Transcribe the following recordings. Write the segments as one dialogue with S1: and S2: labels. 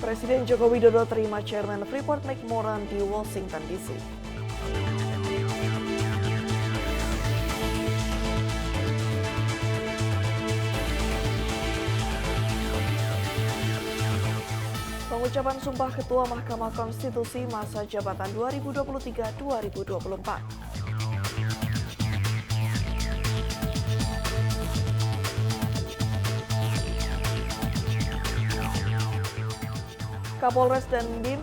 S1: Presiden Joko Widodo terima Chairman Freeport McMoran di Washington DC. Pengucapan Sumpah Ketua Mahkamah Konstitusi masa jabatan 2023-2024. Kapolres dan BIM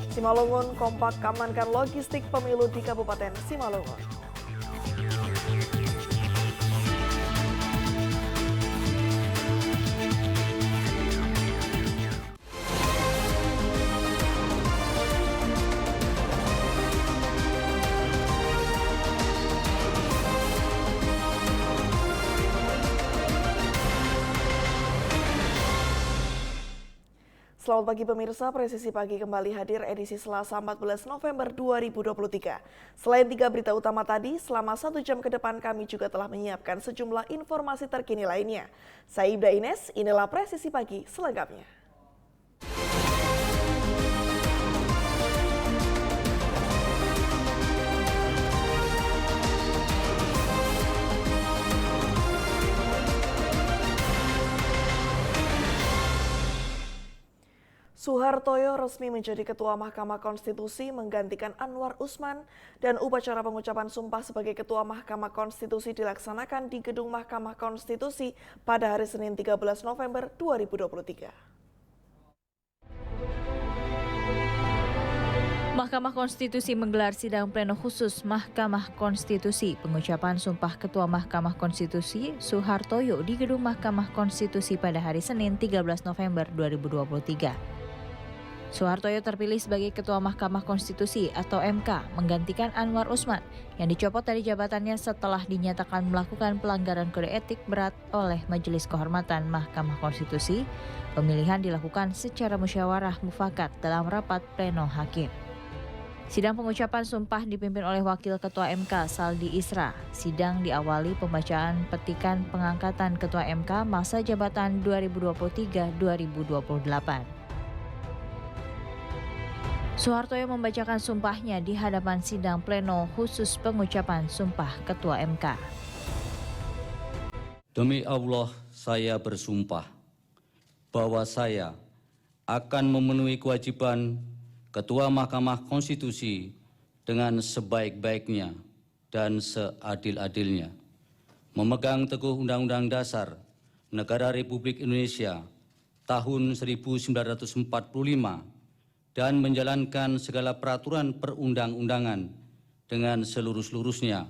S1: Simalungun kompak amankan logistik pemilu di Kabupaten Simalungun. Selamat pagi pemirsa, Presisi Pagi kembali hadir edisi Selasa 14 November 2023. Selain 3 berita utama tadi, selama 1 jam ke depan kami juga telah menyiapkan sejumlah informasi terkini lainnya. Saya Ibda Ines, inilah Presisi Pagi selengkapnya. Suhartoyo resmi menjadi Ketua Mahkamah Konstitusi menggantikan Anwar Usman dan upacara pengucapan sumpah sebagai Ketua Mahkamah Konstitusi dilaksanakan di Gedung Mahkamah Konstitusi pada hari Senin 13 November 2023.
S2: Mahkamah Konstitusi menggelar sidang pleno khusus Mahkamah Konstitusi pengucapan Sumpah Ketua Mahkamah Konstitusi Suhartoyo di Gedung Mahkamah Konstitusi pada hari Senin 13 November 2023. Suhartoyo terpilih sebagai Ketua Mahkamah Konstitusi atau MK menggantikan Anwar Usman yang dicopot dari jabatannya setelah dinyatakan melakukan pelanggaran kode etik berat oleh Majelis Kehormatan Mahkamah Konstitusi. Pemilihan dilakukan secara musyawarah mufakat dalam rapat pleno hakim. Sidang pengucapan sumpah dipimpin oleh Wakil Ketua MK Saldi Isra. Sidang diawali pembacaan petikan pengangkatan Ketua MK masa jabatan 2023-2028. Suhartoyo membacakan sumpahnya di hadapan sidang pleno khusus pengucapan Sumpah Ketua MK.
S3: Demi Allah, saya bersumpah bahwa saya akan memenuhi kewajiban Ketua Mahkamah Konstitusi dengan sebaik-baiknya dan seadil-adilnya, memegang teguh Undang-Undang Dasar Negara Republik Indonesia tahun 1945 dan menjalankan segala peraturan perundang-undangan dengan seluruh-seluruhnya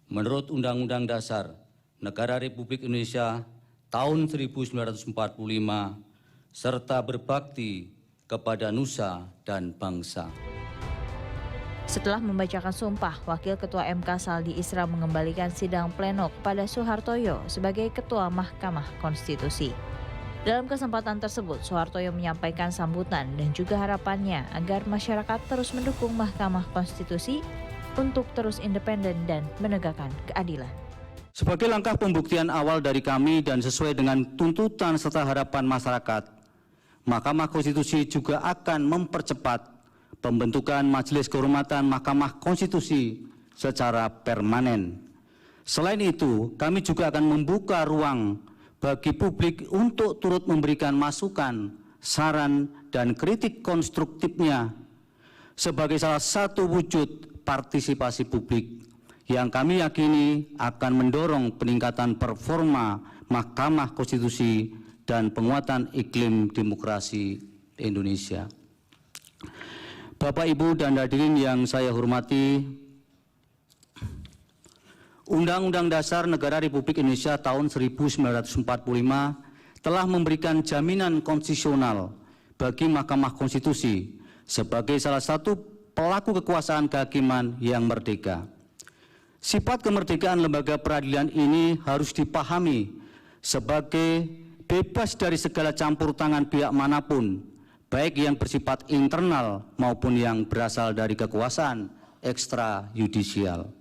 S3: menurut Undang-Undang Dasar Negara Republik Indonesia tahun 1945 serta berbakti kepada nusa dan bangsa.
S2: Setelah membacakan sumpah, Wakil Ketua MK Saldi Isra mengembalikan sidang pleno kepada Suhartoyo sebagai Ketua Mahkamah Konstitusi. Dalam kesempatan tersebut, Suhartoyo menyampaikan sambutan dan juga harapannya agar masyarakat terus mendukung Mahkamah Konstitusi untuk terus independen dan menegakkan keadilan.
S3: Sebagai langkah pembuktian awal dari kami dan sesuai dengan tuntutan serta harapan masyarakat, Mahkamah Konstitusi juga akan mempercepat pembentukan Majelis Kehormatan Mahkamah Konstitusi secara permanen. Selain itu, kami juga akan membuka ruang bagi publik untuk turut memberikan masukan, saran, dan kritik konstruktifnya sebagai salah satu wujud partisipasi publik yang kami yakini akan mendorong peningkatan performa Mahkamah Konstitusi dan penguatan iklim demokrasi Indonesia. Bapak, Ibu, dan hadirin yang saya hormati, Undang-Undang Dasar Negara Republik Indonesia tahun 1945 telah memberikan jaminan konstitusional bagi Mahkamah Konstitusi sebagai salah satu pelaku kekuasaan kehakiman yang merdeka. Sifat kemerdekaan lembaga peradilan ini harus dipahami sebagai bebas dari segala campur tangan pihak manapun, baik yang bersifat internal maupun yang berasal dari kekuasaan ekstrayudisial.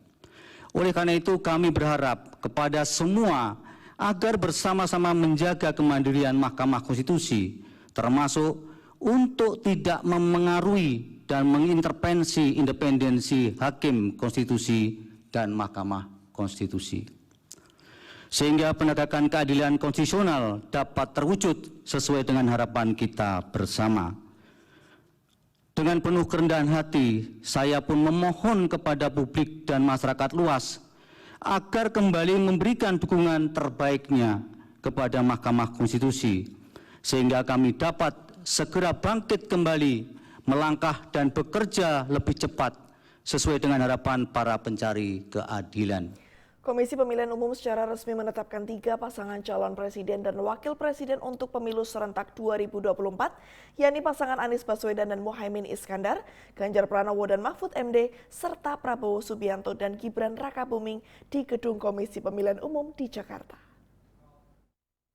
S3: Oleh karena itu kami berharap kepada semua agar bersama-sama menjaga kemandirian Mahkamah Konstitusi, termasuk untuk tidak memengaruhi dan mengintervensi independensi Hakim Konstitusi dan Mahkamah Konstitusi, sehingga penegakan keadilan konstitusional dapat terwujud sesuai dengan harapan kita bersama. Dengan penuh kerendahan hati, saya pun memohon kepada publik dan masyarakat luas agar kembali memberikan dukungan terbaiknya kepada Mahkamah Konstitusi, sehingga kami dapat segera bangkit kembali, melangkah dan bekerja lebih cepat sesuai dengan harapan para pencari keadilan.
S1: Komisi Pemilihan Umum secara resmi menetapkan 3 pasangan calon presiden dan wakil presiden untuk pemilu serentak 2024, yakni pasangan Anies Baswedan dan Muhaimin Iskandar, Ganjar Pranowo dan Mahfud MD, serta Prabowo Subianto dan Gibran Rakabuming di Gedung Komisi Pemilihan Umum di Jakarta.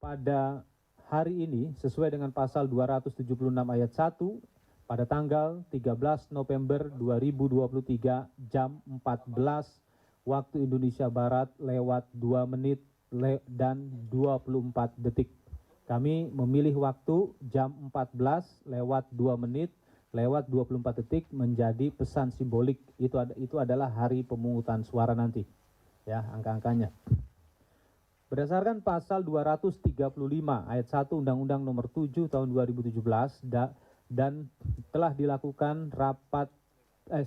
S4: Pada hari ini, sesuai dengan pasal 276 ayat 1, pada tanggal 13 November 2023 jam 14 waktu Indonesia Barat lewat 2 menit dan 24 detik. Kami memilih waktu jam 14 lewat 2 menit lewat 24 detik menjadi pesan simbolik. Itu adalah hari pemungutan suara nanti. Ya, angka-angkanya. Berdasarkan pasal 235 ayat 1 Undang-Undang Nomor 7 Tahun 2017 dan telah dilakukan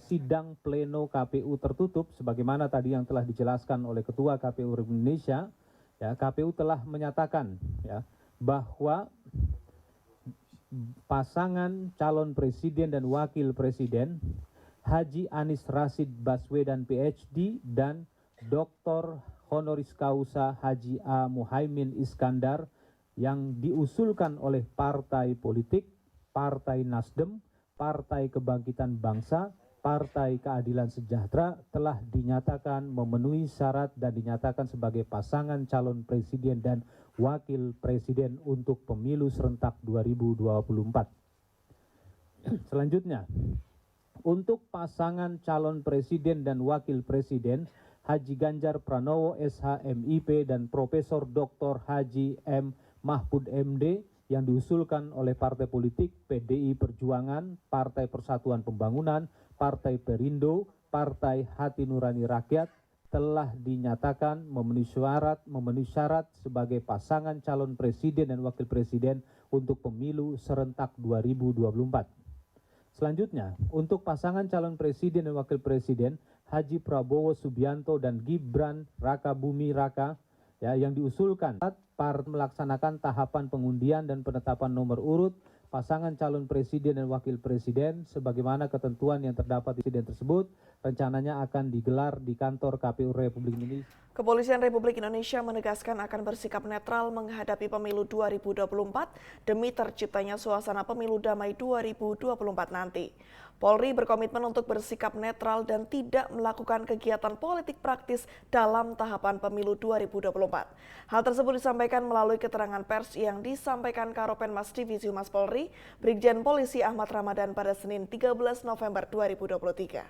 S4: sidang pleno KPU tertutup sebagaimana tadi yang telah dijelaskan oleh Ketua KPU Republik Indonesia, ya, KPU telah menyatakan ya bahwa pasangan calon presiden dan wakil presiden Haji Anies Rashid Baswedan PhD dan Dr. Honoris Causa Haji A. Muhaimin Iskandar yang diusulkan oleh partai politik, Partai Nasdem, Partai Kebangkitan Bangsa, Partai Keadilan Sejahtera telah dinyatakan memenuhi syarat dan dinyatakan sebagai pasangan calon presiden dan wakil presiden untuk pemilu serentak 2024. Selanjutnya, untuk pasangan calon presiden dan wakil presiden Haji Ganjar Pranowo SH.MIP dan Profesor Dr. Haji M. Mahfud MD yang diusulkan oleh partai politik PDI Perjuangan, Partai Persatuan Pembangunan, Partai Perindo, Partai Hati Nurani Rakyat telah dinyatakan memenuhi syarat sebagai pasangan calon presiden dan wakil presiden untuk pemilu serentak 2024. Selanjutnya, untuk pasangan calon presiden dan wakil presiden Haji Prabowo Subianto dan Gibran Rakabuming Raka ya, yang diusulkan melaksanakan tahapan pengundian dan penetapan nomor urut pasangan calon presiden dan wakil presiden sebagaimana ketentuan yang terdapat di presiden tersebut rencananya akan digelar di kantor KPU Republik Indonesia.
S1: Kepolisian Republik Indonesia menegaskan akan bersikap netral menghadapi pemilu 2024 demi terciptanya suasana pemilu damai 2024 nanti. Polri berkomitmen untuk bersikap netral dan tidak melakukan kegiatan politik praktis dalam tahapan pemilu 2024. Hal tersebut disampaikan melalui keterangan pers yang disampaikan Karopenmas Divisi Humas Polri, Brigjen Polisi Ahmad Ramadan pada Senin 13 November 2023.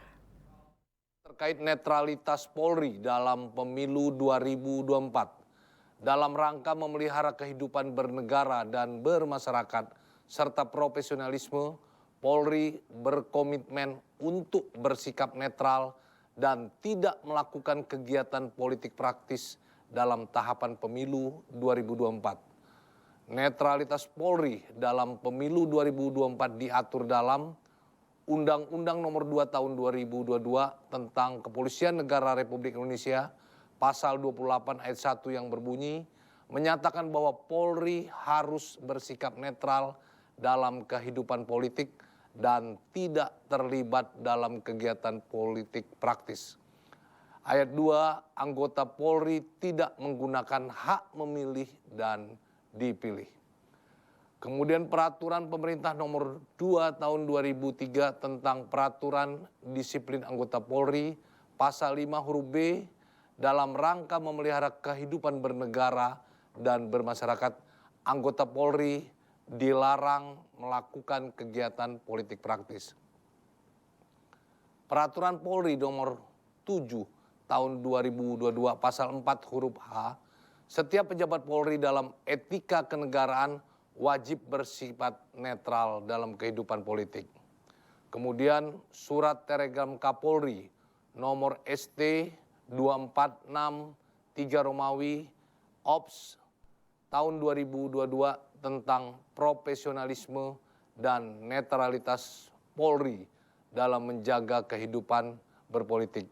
S5: Terkait netralitas Polri dalam pemilu 2024, dalam rangka memelihara kehidupan bernegara dan bermasyarakat, serta profesionalisme, Polri berkomitmen untuk bersikap netral dan tidak melakukan kegiatan politik praktis dalam tahapan pemilu 2024. Netralitas Polri dalam pemilu 2024 diatur dalam Undang-Undang Nomor 2 Tahun 2022 tentang Kepolisian Negara Republik Indonesia, Pasal 28 ayat 1 yang berbunyi, menyatakan bahwa Polri harus bersikap netral dalam kehidupan politik dan tidak terlibat dalam kegiatan politik praktis. Ayat 2, anggota Polri tidak menggunakan hak memilih dan dipilih. Kemudian peraturan pemerintah nomor 2 tahun 2003 tentang peraturan disiplin anggota Polri, pasal 5 huruf B, dalam rangka memelihara kehidupan bernegara dan bermasyarakat, anggota Polri dilarang melakukan kegiatan politik praktis. Peraturan Polri nomor 7 tahun 2022 pasal 4 huruf H, setiap pejabat Polri dalam etika kenegaraan wajib bersifat netral dalam kehidupan politik. Kemudian surat telegram Kapolri nomor ST 246 3 Romawi Ops tahun 2022 tentang profesionalisme dan netralitas Polri dalam menjaga kehidupan berpolitik.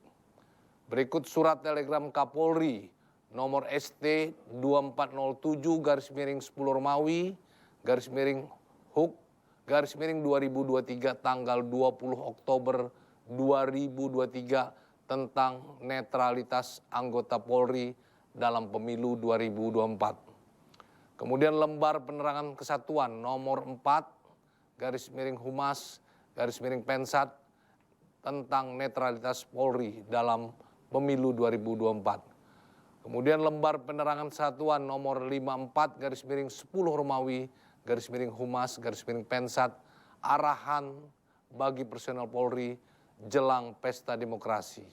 S5: Berikut surat telegram Kapolri nomor ST 2407-10 Romawi /HUK 2023 tanggal 20 Oktober 2023 tentang netralitas anggota Polri dalam pemilu 2024. Kemudian lembar penerangan kesatuan nomor 4/Humas/Pensat tentang netralitas Polri dalam pemilu 2024. Kemudian lembar penerangan satuan nomor 54/10 Romawi Humas/Pensat arahan bagi personel Polri jelang pesta demokrasi.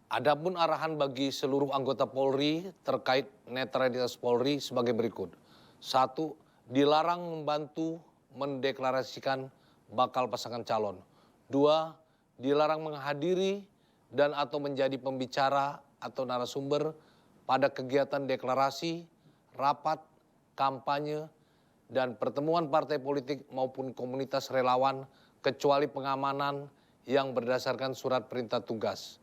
S5: Adapun arahan bagi seluruh anggota Polri terkait netralitas Polri sebagai berikut. 1. Dilarang membantu mendeklarasikan bakal pasangan calon. 2. Dilarang menghadiri dan atau menjadi pembicara atau narasumber pada kegiatan deklarasi, rapat, kampanye, dan pertemuan partai politik maupun komunitas relawan kecuali pengamanan yang berdasarkan surat perintah tugas.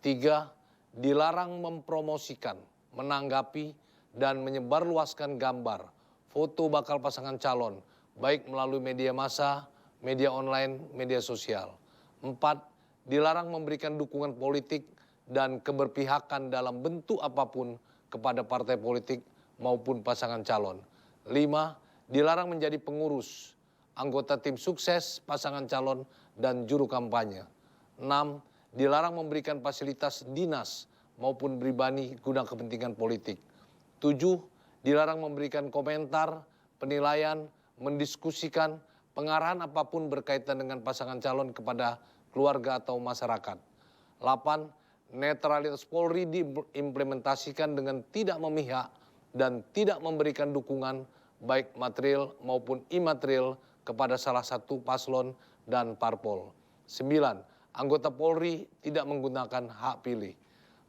S5: 3. Dilarang mempromosikan, menanggapi, dan menyebarluaskan gambar, foto bakal pasangan calon, baik melalui media massa, media online, media sosial. 4. Dilarang memberikan dukungan politik dan keberpihakan dalam bentuk apapun kepada partai politik maupun pasangan calon. 5. Dilarang menjadi pengurus, anggota tim sukses, pasangan calon, dan juru kampanye. 6. Dilarang memberikan fasilitas dinas maupun pribadi guna kepentingan politik. 7. Dilarang memberikan komentar, penilaian, mendiskusikan, pengarahan apapun berkaitan dengan pasangan calon kepada keluarga atau masyarakat. 8. Netralitas Polri diimplementasikan dengan tidak memihak dan tidak memberikan dukungan baik material maupun imaterial kepada salah satu paslon dan parpol. 9. Anggota Polri tidak menggunakan hak pilih.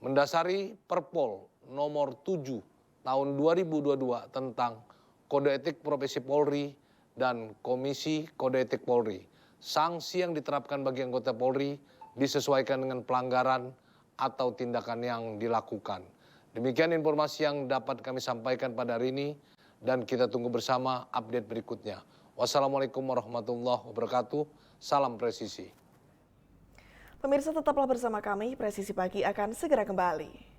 S5: Mendasari Perpol nomor 7 tahun 2022 tentang Kode Etik Profesi Polri dan Komisi Kode Etik Polri. Sanksi yang diterapkan bagi anggota Polri disesuaikan dengan pelanggaran atau tindakan yang dilakukan. Demikian informasi yang dapat kami sampaikan pada hari ini dan kita tunggu bersama update berikutnya. Wassalamualaikum warahmatullahi wabarakatuh. Salam presisi.
S1: Pemirsa tetaplah bersama kami, Presisi Pagi akan segera kembali.